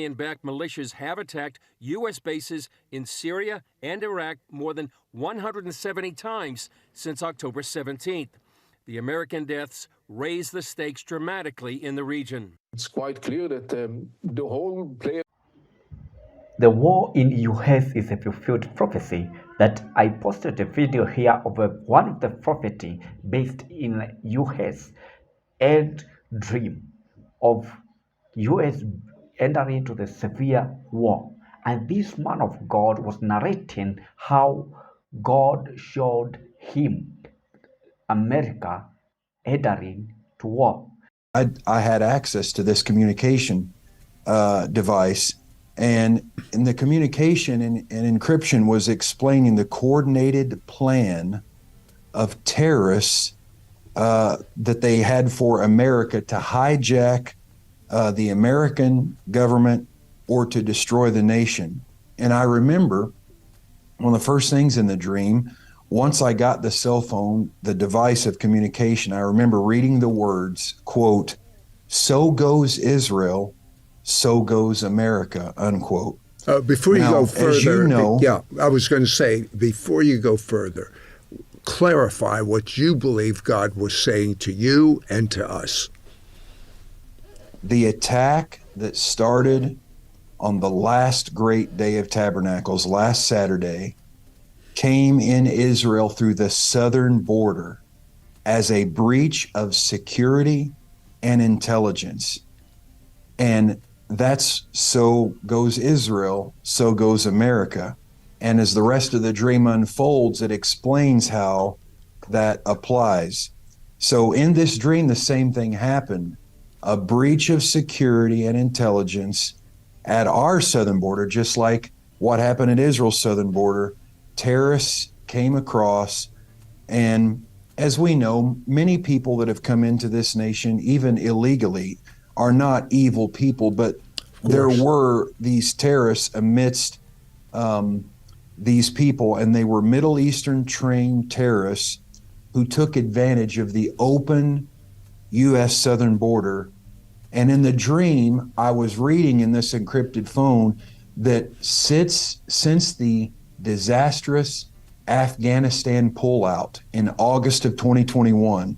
Iranian-backed militias have attacked U.S. bases in Syria and Iraq more than 170 times since October 17th. The American deaths raise the stakes dramatically in the region. It's quite clear that the whole play. The war in US is a fulfilled prophecy that I posted a video here of one of the prophecy based in US and dream of US entering into the severe war. And this man of God was narrating how God showed him America entering to war. I had access to this communication device, and in the communication and encryption was explaining the coordinated plan of terrorists that they had for America to hijack the American government or to destroy the nation. And I remember one of the first things in the dream, once I got the cell phone, the device of communication, I remember reading the words, quote, "So goes Israel, so goes America," unquote. Before you go further, as you know, I was going to say, before you go further, clarify what you believe God was saying to you and to us. The attack that started on the last great day of Tabernacles, last Saturday, came in Israel through the southern border as a breach of security and intelligence. And that's so goes Israel, so goes America. And as the rest of the dream unfolds, it explains how that applies. So in this dream, the same thing happened. A breach of security and intelligence at our southern border, just like what happened at Israel's southern border. Terrorists came across, and as we know, many people that have come into this nation, even illegally, are not evil people, but there were these terrorists amidst these people, and they were Middle Eastern trained terrorists who took advantage of the open U.S. southern border. And in the dream, I was reading in this encrypted phone that since the disastrous Afghanistan pullout in August of 2021,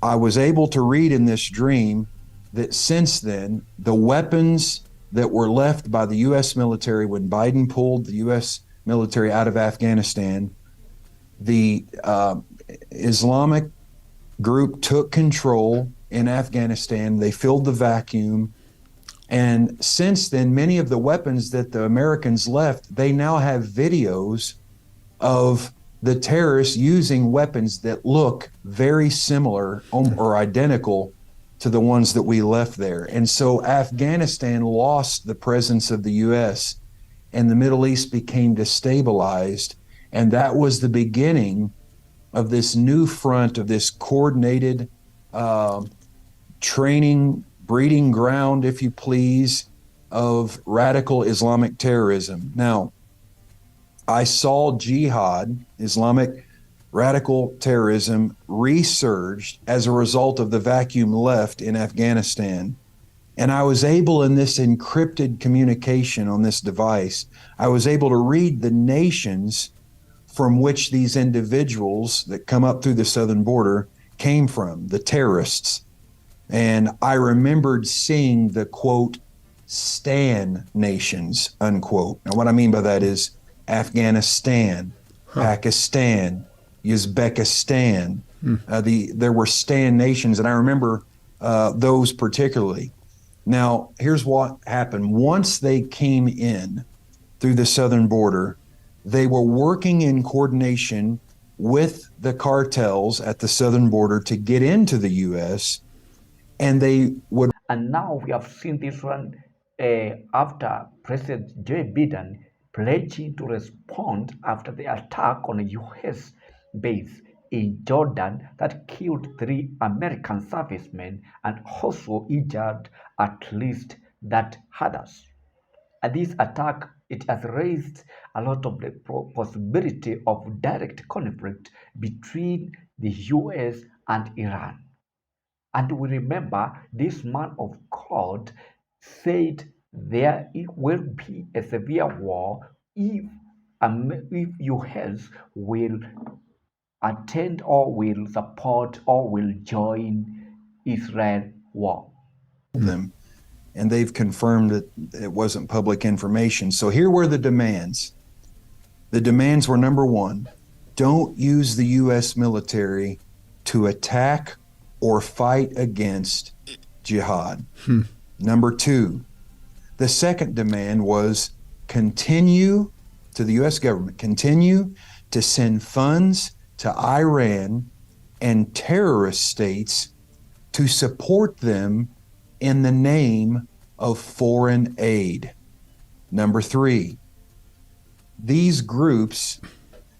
I was able to read in this dream that since then, the weapons that were left by the U.S. military when Biden pulled the U.S. military out of Afghanistan, the Islamic group took control in Afghanistan. They filled the vacuum. And since then, many of the weapons that the Americans left, they now have videos of the terrorists using weapons that look very similar or identical to the ones that we left there. And so Afghanistan lost the presence of the U.S. and the Middle East became destabilized. And that was the beginning of this new front, of this coordinated training, breeding ground, if you please, of radical Islamic terrorism. Now, I saw jihad, Islamic radical terrorism, resurged as a result of the vacuum left in Afghanistan. And I was able, in this encrypted communication on this device, I was able to read the nations from which these individuals that come up through the southern border came from, the terrorists. And I remembered seeing the, quote, "Stan nations," unquote. Now, what I mean by that is Afghanistan, Pakistan, Uzbekistan. There were Stan nations, and I remember those particularly. Now, here's what happened. Once they came in through the southern border, they were working in coordination with the cartels at the southern border to get into the U.S., and they would. And now we have seen this one after President Joe Biden pledging to respond after the attack on a U.S. base in Jordan that killed 3 American servicemen and also injured at least that others. And this attack, it has raised a lot of the possibility of direct conflict between the U.S. and Iran. And we remember this man of God said there it will be a severe war if US will attend or will support or will join Israel war. them, and they've confirmed that it wasn't public information. So here were the demands. The demands were: number one, don't use the U.S. military to attack or fight against jihad. Number two, the second demand was continue to the U.S. government, continue to send funds to Iran and terrorist states to support them in the name of foreign aid. Number three, these groups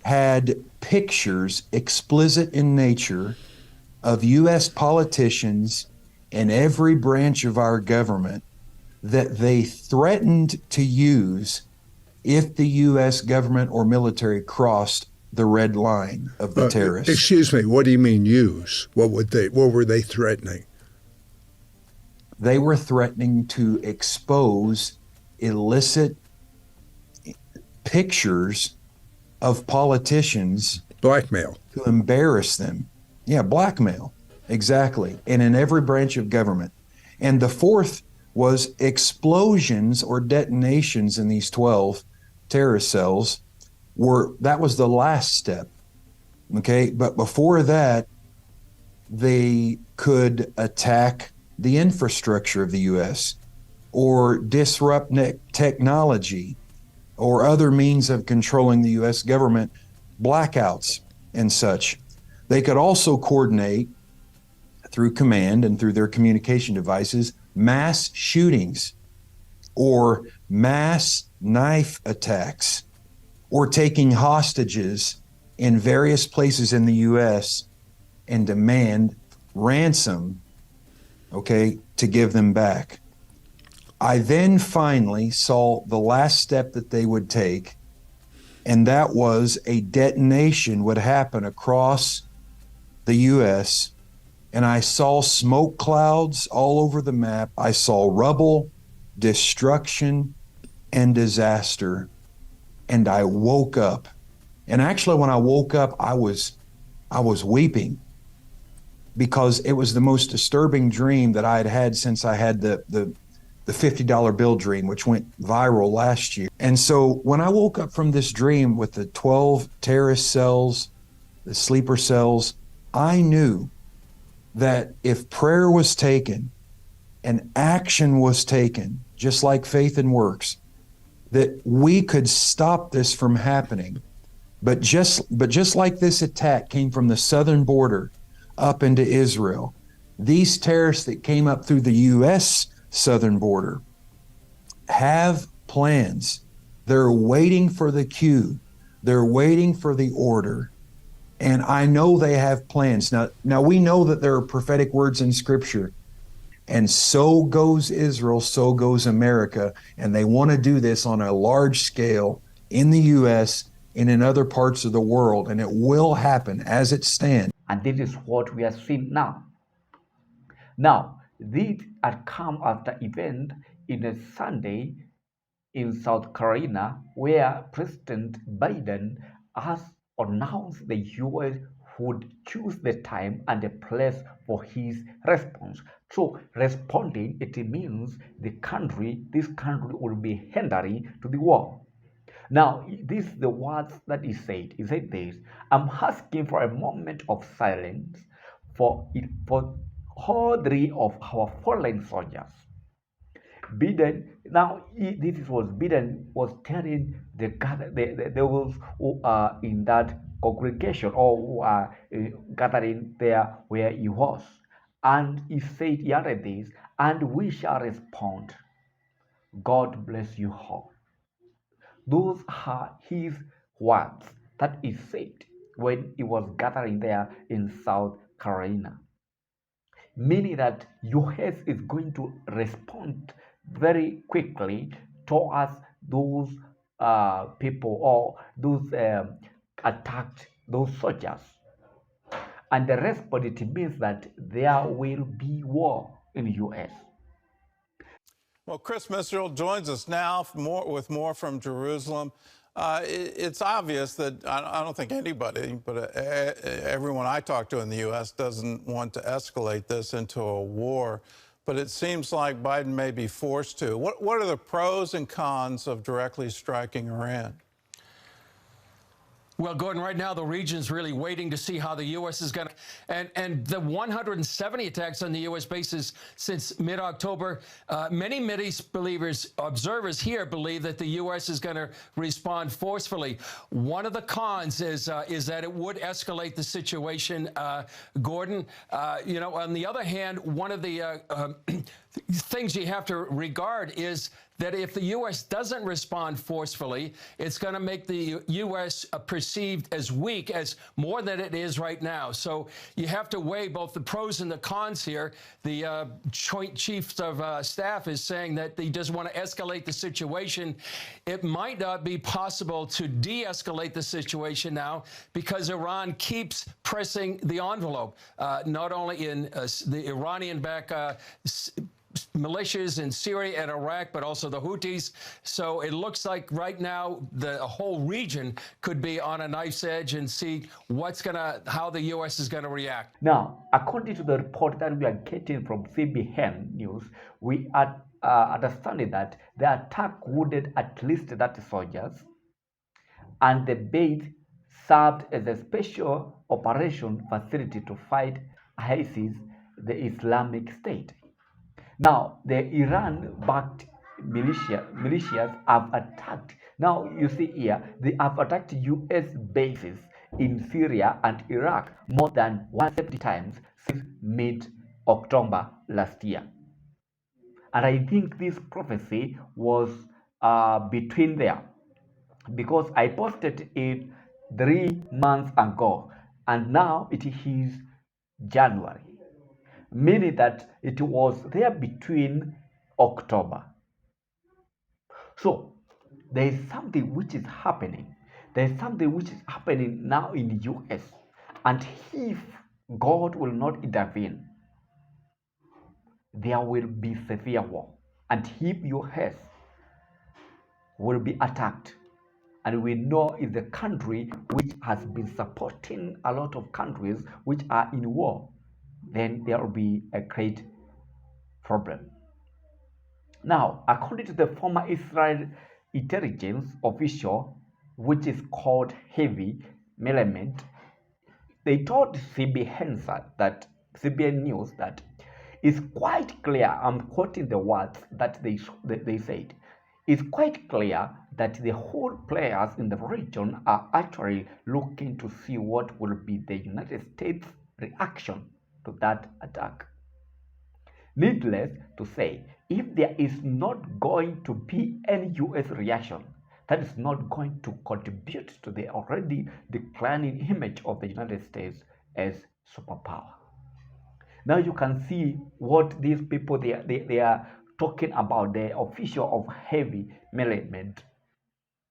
had pictures explicit in nature of U.S. politicians in every branch of our government that they threatened to use if the U.S. government or military crossed the red line of the terrorists. Excuse me, what do you mean use? What were they threatening? They were threatening to expose illicit pictures of politicians. Blackmail. To embarrass them. Yeah, blackmail. Exactly. And in every branch of government. And the fourth was explosions or detonations in these 12 terrorist cells that was the last step. Okay. But before that, they could attack the infrastructure of the U.S. or disrupt technology or other means of controlling the U.S. government, blackouts and such. They could also coordinate through command and through their communication devices mass shootings or mass knife attacks or taking hostages in various places in the U.S. and demand ransom, okay, to give them back. I then finally saw the last step that they would take, and that was a detonation would happen across the U.S., and I saw smoke clouds all over the map. I saw rubble, destruction, and disaster, and I woke up. And actually, when I woke up, I was weeping because it was the most disturbing dream that I had had since I had the $50 bill dream, which went viral last year. And so when I woke up from this dream with the 12 terrorist cells, the sleeper cells, I knew that if prayer was taken and action was taken, just like faith and works, that we could stop this from happening. But just like this attack came from the southern border up into Israel, these terrorists that came up through the U.S. southern border have plans. They're waiting for the cue. They're waiting for the order. And I know they have plans. Now we know that there are prophetic words in Scripture. And so goes Israel, so goes America. And they want to do this on a large scale in the U.S. and in other parts of the world. And it will happen as it stands. And this is what we are seeing now. Now, this had come after event in a Sunday in South Carolina, where President Biden has announced the U.S. would choose the time and the place for his response. So, responding, it means this country will be hindering to the war. Now, this is the words that he said. He said this: I'm asking for a moment of silence for all three of our fallen soldiers. Biden was telling those who are in that congregation or who are gathering there where he was. And he said, he added this, and we shall respond. God bless you all. Those are his words that he said when he was gathering there in South Carolina. Meaning that US is going to respond very quickly towards those people or those attacked, those soldiers. And the response, it means that there will be war in the US. Well, Chris Misrule joins us now with more from Jerusalem. It's obvious that I don't think anybody, but everyone I talk to in the U.S. doesn't want to escalate this into a war. But it seems like Biden may be forced to. What are the pros and cons of directly striking Iran? Well, Gordon, right now the region's really waiting to see how the U.S. is going to, and the 170 attacks on the U.S. bases since mid-October, many Mideast observers here believe that the U.S. is going to respond forcefully. One of the cons is that it would escalate the situation, Gordon. On the other hand, one of the things you have to regard is that if the U.S. doesn't respond forcefully, it's going to make the U.S. perceived as weak, as more than it is right now. So you have to weigh both the pros and the cons here. The Joint Chiefs of Staff is saying that he doesn't want to escalate the situation. It might not be possible to de-escalate the situation now because Iran keeps pressing the envelope, not only in the Iranian-backed militias in Syria and Iraq, but also the Houthis. So it looks like right now the whole region could be on a knife's edge and see how the U.S. is going to react. Now, according to the report that we are getting from CBN News, we are understanding that the attack wounded at least 30 soldiers, and the base served as a special operation facility to fight ISIS, the Islamic State. Now, the Iran-backed militias have attacked. Now, you see here, they have attacked U.S. bases in Syria and Iraq more than 170 times since mid-October last year. And I think this prophecy was between there, because I posted it 3 months ago, and now it is January, meaning that it was there between October. So there is something which is happening. There is something which is happening now in the US, and if God will not intervene, there will be severe war, and if US will be attacked, and we know is the country which has been supporting a lot of countries which are in war, then there will be a great problem. Now, according to the former Israel intelligence official, which is called Heavy Melement, they told CBN News that it's quite clear, I'm quoting the words that they said, it's quite clear that the whole players in the region are actually looking to see what will be the United States reaction to that attack. Needless to say, if there is not going to be any US reaction, that is not going to contribute to the already declining image of the United States as superpower. Now you can see what these people they are talking about, the official of Heavy Melement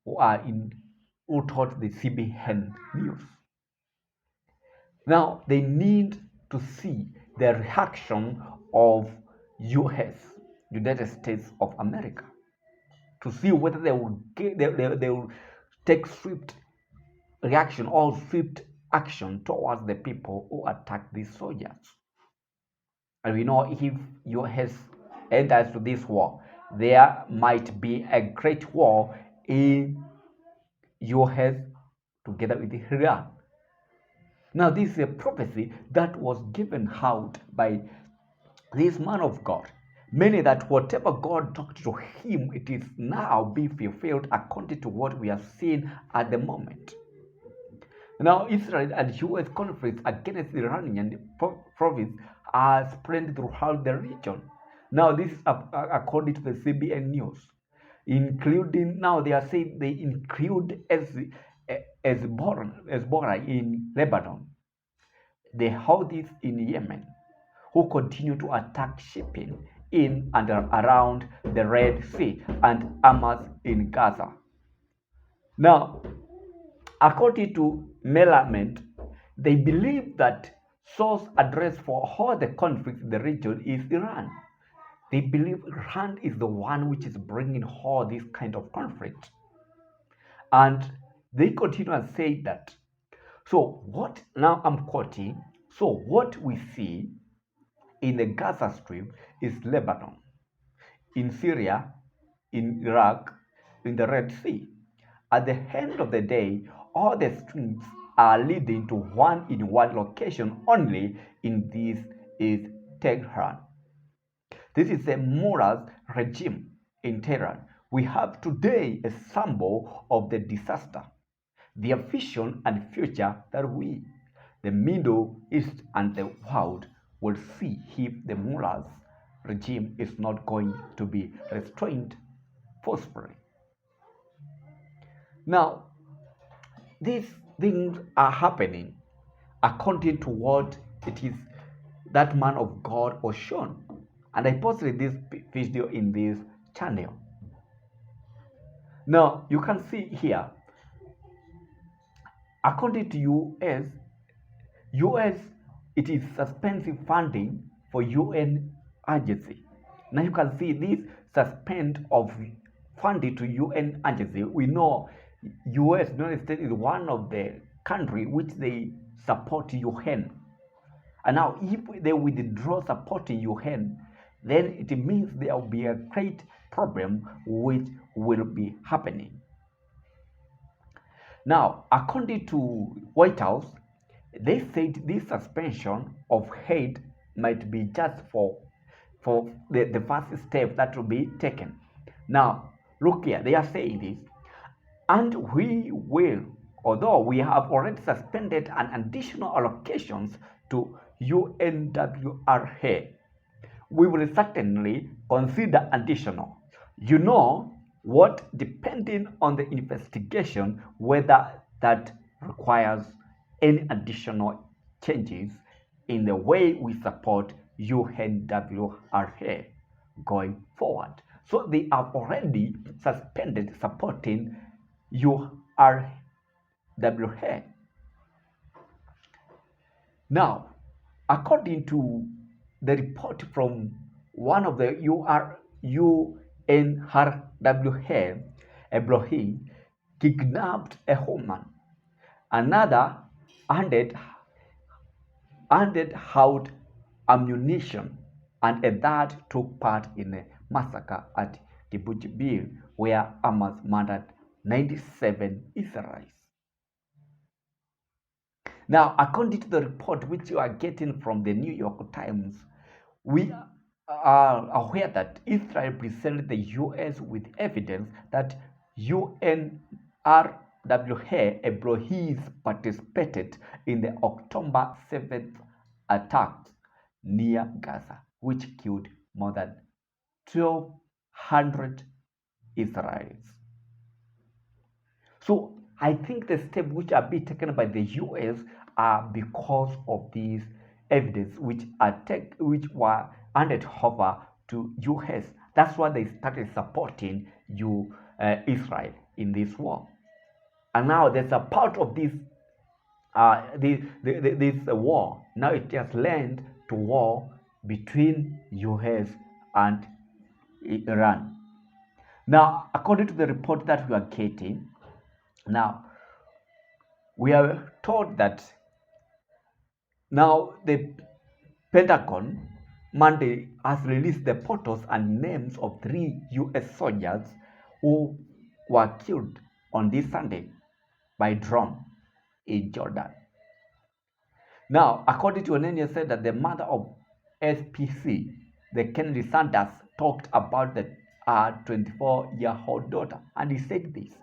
who taught the CBN News. Now they need to see the reaction of United States of America, to see whether they will take swift reaction or swift action towards the people who attack these soldiers. And we know if US enters to this war, there might be a great war in US together with Iran. Now, this is a prophecy that was given out by this man of God, meaning that whatever God talked to him, it is now being fulfilled according to what we are seeing at the moment. Now, Israel and US conflicts against the Iranian province are spread throughout the region. Now, this is according to the CBN News, including, now they are saying they include Hezbollah in Lebanon, the Houthis in Yemen, who continue to attack shipping in and around the Red Sea, and Hamas in Gaza. Now, according to Melement, they believe that source address for all the conflicts in the region is Iran. They believe Iran is the one which is bringing all this kind of conflict. And they continue and say that. So what, now I'm quoting, so what we see in the Gaza Strip is Lebanon, in Syria, in Iraq, in the Red Sea. At the end of the day, all the streams are leading to one in one location only, in this is Tehran. This is a Murad regime in Tehran. We have today a symbol of the disaster, their vision and future that we, the Middle East and the world, will see if the Mullah's regime is not going to be restrained forcefully. Now, these things are happening according to what it is that man of God was shown. And I posted this video in this channel. Now, you can see here, according to US, it is suspending funding for UN agency. Now you can see this suspend of funding to UN agency. We know US, United States, is one of the country which they support UN. And now if they withdraw supporting UN, then it means there will be a great problem which will be happening. Now, according to White House, they said this suspension of aid might be just for the first step that will be taken. Now, look here, they are saying this, and we will, although we have already suspended an additional allocations to UNWRA, we will certainly consider additional. You know what, depending on the investigation, whether that requires any additional changes in the way we support UNWRA going forward. So they have already suspended supporting URWA. Now, according to the report from one of the UNRWA, Ebrahim kidnapped a woman. Another handed out ammunition, and a third took part in a massacre at Kibbutz Bir, where Hamas murdered 97 Israelis. Now, according to the report which you are getting from the New York Times, we are aware that Israel presented the US with evidence that UNRWA employees participated in the October 7th attacks near Gaza, which killed more than 1,200 Israelis. So I think the steps which are being taken by the US are because of these evidence which were handed over to US. That's why they started supporting Israel in this war. And now there's a part of this this war. Now it has led to war between US and Iran. Now, according to the report that we are getting, now we are told that now the Pentagon Monday has released the photos and names of 3 US soldiers who were killed on this Sunday by drone in Jordan. Now, according to Onenia, said that the mother of SPC, the Kennedy Sanders, talked about the 24-year-old daughter, and he said this: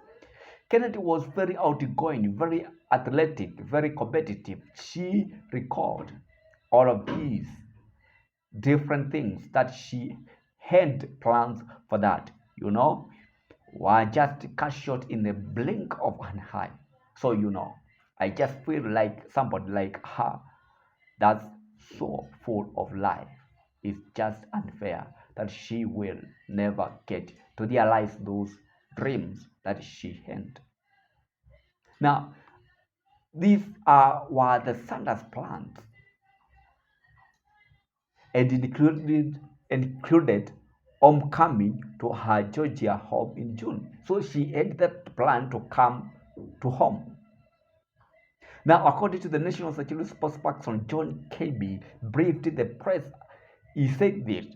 Kennedy was very outgoing, very athletic, very competitive. She recalled all of these different things that she had plans for that, were just cut short in the blink of an eye. So, I just feel like somebody like her that's so full of life. It's just unfair that she will never get to realize those dreams that she had. Now, these were the Sanders plans, and included homecoming to her Georgia home in June. So she had that plan to come to home. Now, according to the National Security spokesperson John Kirby briefed the press, he said this,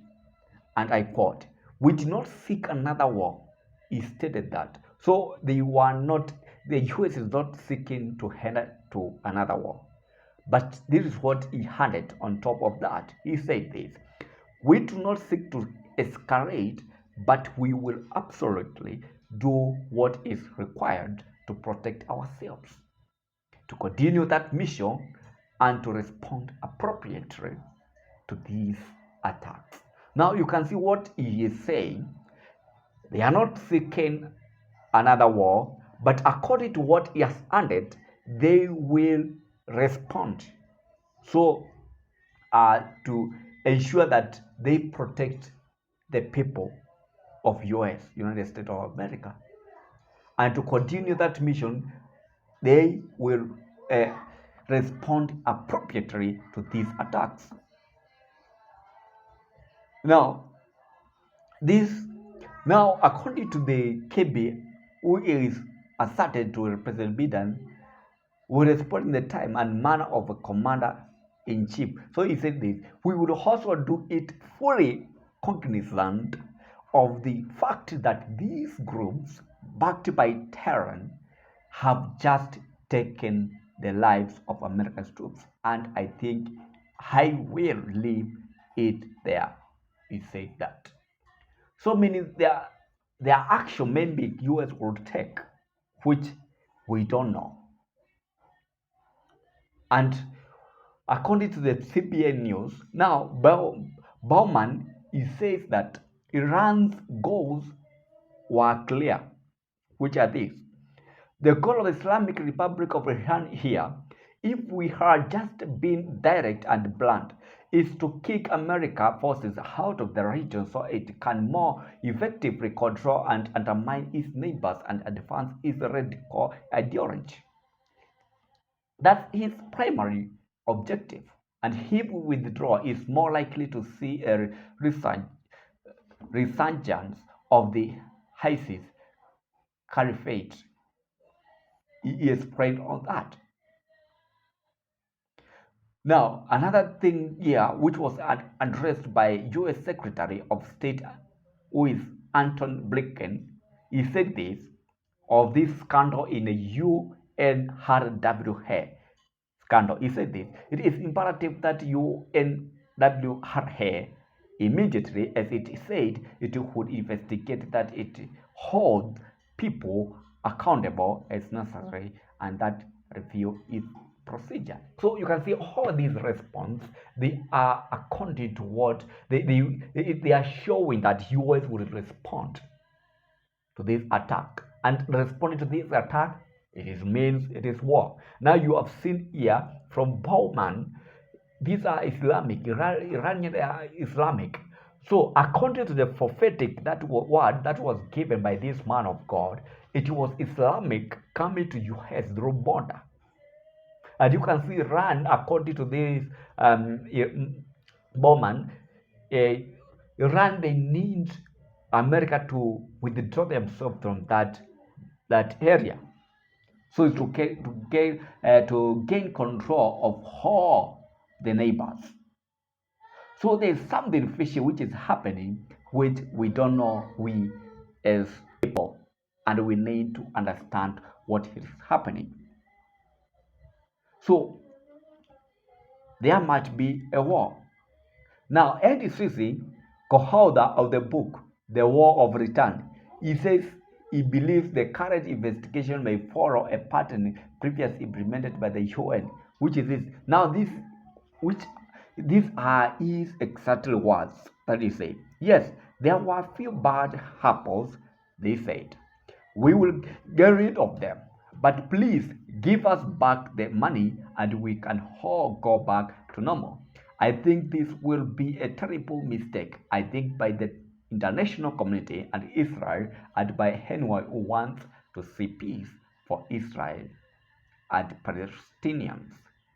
and I quote, "We did not seek another war." He stated that. So the US is not seeking to head to another war. But this is what he added on top of that. He said this, "We do not seek to escalate, but we will absolutely do what is required to protect ourselves, to continue that mission, and to respond appropriately to these attacks." Now you can see what he is saying. They are not seeking another war, but according to what he has added, they will respond. So, to ensure that they protect the people of US, United States of America, and to continue that mission, they will respond appropriately to these attacks. Now, according to the KB, who is asserted to represent Biden, will respond in the time and manner of a commander-in-chief. So he said this, "We would also do it fully cognizant of the fact that these groups, backed by terror, have just taken the lives of American troops, and I think I will leave it there." He said that. So meaning their action maybe US will take, which we don't know. And according to the CBN News, now Bowman, he says that Iran's goals were clear, which are these. The goal of the Islamic Republic of Iran here, if we had just been direct and blunt, is to kick American forces out of the region so it can more effectively control and undermine its neighbors and advance its radical ideology. That's his primary objective. And if we withdraw, is more likely to see a resurgence of the ISIS caliphate. He is praying on that. Now, another thing here, which was addressed by U.S. Secretary of State, who is Anton Blinken, he said this of this scandal in the UNRWA scandal. He said this, "It is imperative that UNRWA immediately, as it said, it would investigate, that it holds people accountable as necessary, and that review its procedure." So you can see all these responses, they are according to what they are showing that US will respond to this attack, and responding to this attack, it means it is war. Now you have seen here from Bowman, these are Islamic, Iranian Islamic. So according to the prophetic word that was given by this man of God, it was Islamic coming to US through border. And you can see Iran, according to this Bowman, Iran, they need America to withdraw themselves from that area, so to gain control of all the neighbors. So there's something fishy which is happening, which we don't know, we as people, and we need to understand what is happening. So there might be a war. Now, Eddie Sisi, co-author of the book The War of Return, he says he believes the current investigation may follow a pattern previously implemented by the UN, which is this. Now, these are his exactly words that he said. Yes, there were few bad apples, they said. We will get rid of them, but please give us back the money and we can all go back to normal. I think this will be a terrible mistake, I think, by the international community and Israel, and by anyone who wants to see peace for Israel and Palestinians,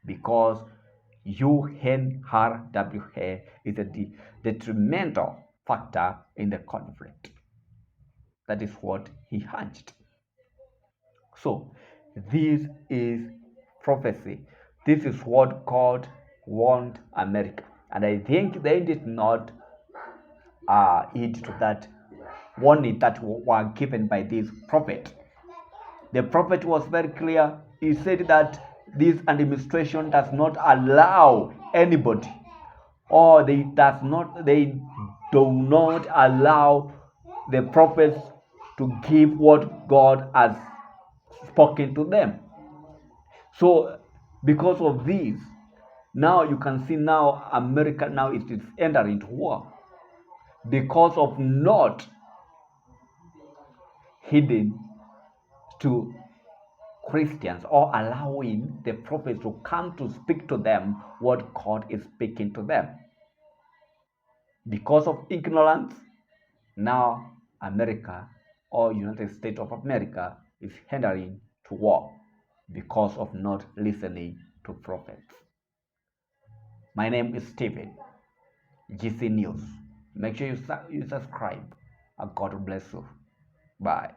because UNRWA is a detrimental factor in the conflict. That is what he hunched. So this is prophecy. This is what God warned America. And I think they did not heed to that warning that were given by this prophet. The prophet was very clear. He said that this administration does not allow anybody, or they do not allow the prophets to give what God has spoken to them. So because of this, now you can see now America now it is entering into war because of not heeding to Christians or allowing the prophets to come to speak to them what God is speaking to them. Because of ignorance, now America or United States of America is heading to war because of not listening to prophets. My name is Stephen, GC News. Make sure you subscribe, and God bless you. Bye.